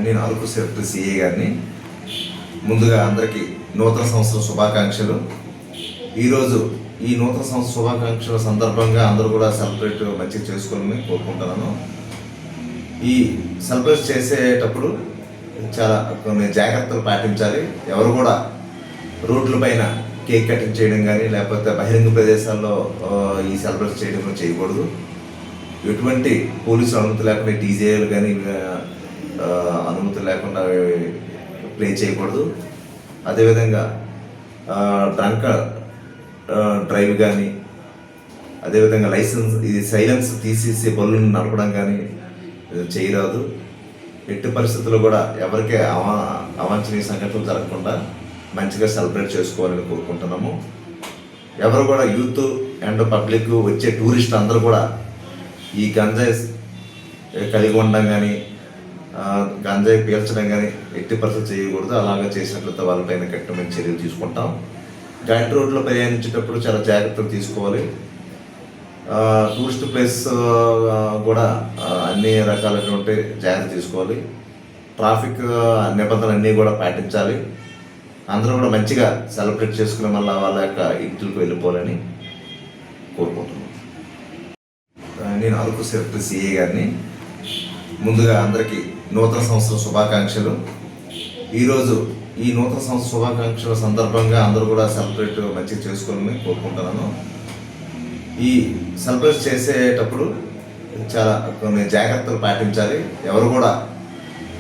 నేను Araku sector CA గారిని. ముందుగా అందరికీ నూతన సంవత్సర శుభాకాంక్షలు. ఈరోజు ఈ నూతన సంవత్సర శుభాకాంక్షల సందర్భంగా అందరూ కూడా సెలబ్రేట్ మంచిగా చేసుకోవాలని కోరుకుంటున్నాను. ఈ సెలబ్రేట్ చేసేటప్పుడు చాలా కొన్ని జాగ్రత్తలు పాటించాలి. ఎవరు కూడా రోడ్ల పైన కేక్ కటింగ్ చేయడం కానీ లేకపోతే బహిరంగ ప్రదేశాల్లో ఈ సెలబ్రేట్ చేయడం చేయకూడదు. ఎటువంటి పోలీసు అనుమతి లేకుండా డీజేలు కానీ అనుమతి లేకుండా ప్లే చేయకూడదు. అదేవిధంగా డ్రంక్ డ్రైవ్ కానీ, అదేవిధంగా సైలెన్స్ తీసేసి బళ్ళను నడపడం కానీ చేయరాదు. ఎట్టి పరిస్థితుల్లో కూడా ఎవరికే అవాంఛనీయ సంఘటనలు జరగకుండా మంచిగా సెలబ్రేట్ చేసుకోవాలని కోరుకుంటున్నాము. ఎవరు కూడా యూత్ అండ్ పబ్లిక్ వచ్చే టూరిస్ట్ అందరూ కూడా ఈ గంజాయి కలిగి ఉండడం కానీ గంజాయి పీల్చడం కానీ ఎట్టి పరిస్థితులు చేయకూడదు. అలాగే చేసినట్లయితే వాళ్ళపైన కఠినమైన చర్యలు తీసుకుంటాం. ఘాట్ రోడ్లో ప్రయాణించేటప్పుడు చాలా జాగ్రత్తలు తీసుకోవాలి. టూరిస్ట్ ప్లేస్ కూడా అన్ని రకాలైనటువంటి జాగ్రత్త తీసుకోవాలి. ట్రాఫిక్ నిబంధనలు అన్నీ కూడా పాటించాలి. అందరూ కూడా మంచిగా సెలబ్రేట్ చేసుకుని మళ్ళీ వాళ్ళ యొక్క ఇంటికి వెళ్ళిపోవాలని కోరుకుంటున్నాను. నేను అరకు సెక్టర్ సిఏ గారిని. ముందుగా అందరికీ నూతన సంవత్సర శుభాకాంక్షలు. ఈరోజు ఈ నూతన సంవత్సర శుభాకాంక్షల సందర్భంగా అందరూ కూడా సెలబ్రేట్ మంచిగా చేసుకోవాలని కోరుకుంటున్నాను. ఈ సెలబ్రేట్ చేసేటప్పుడు చాలా కొన్ని జాగ్రత్తలు పాటించాలి. ఎవరు కూడా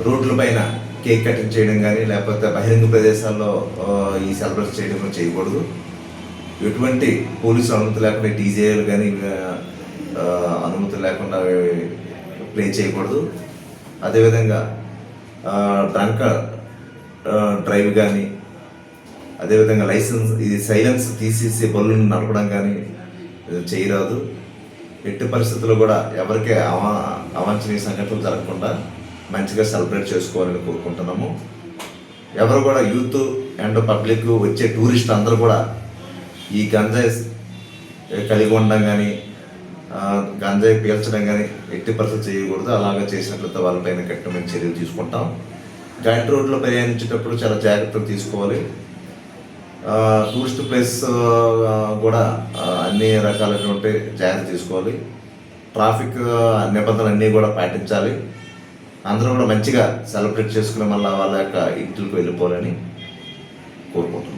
రోడ్ల పైన కేక్ కటింగ్ చేయడం కానీ లేకపోతే బహిరంగ ప్రదేశాల్లో ఈ సెలబ్రేట్ చేయడం చేయకూడదు. ఎటువంటి పోలీసు అనుమతి లేకుండా డీజేలు కానీ అనుమతి లేకుండా ప్లే చేయకూడదు. అదేవిధంగా డ్రంక్ డ్రైవ్ కానీ, అదేవిధంగా సైలెన్స్ తీసేసి బళ్ళను నడపడం కానీ చేయరాదు. ఎట్టి పరిస్థితుల్లో కూడా ఎవరికే అవాంఛనీయ సంఘటనలు జరగకుండా మంచిగా సెలబ్రేట్ చేసుకోవాలని కోరుకుంటున్నాము. ఎవరు కూడా యూత్ అండ్ పబ్లిక్ వచ్చే టూరిస్ట్ అందరూ కూడా ఈ గంజాయి కలిగి ఉండడం కానీ గంజాయి పీల్చడం కానీ ఎట్టి పరిస్థితులు చేయకూడదు. అలాగే చేసినట్లయితే వాళ్ళపైన కఠినమైన చర్యలు తీసుకుంటాం. ఘాట్ రోడ్లో ప్రయాణించేటప్పుడు చాలా జాగ్రత్తలు తీసుకోవాలి. టూరిస్ట్ ప్లేస్ కూడా అన్ని రకాలైనటువంటి జాగ్రత్త తీసుకోవాలి. ట్రాఫిక్ నిబంధనలు అన్నీ కూడా పాటించాలి. అందరూ కూడా మంచిగా సెలబ్రేట్ చేసుకుని మళ్ళీ వాళ్ళ యొక్క ఇంటికి వెళ్ళిపోవాలని కోరుకుంటున్నాను.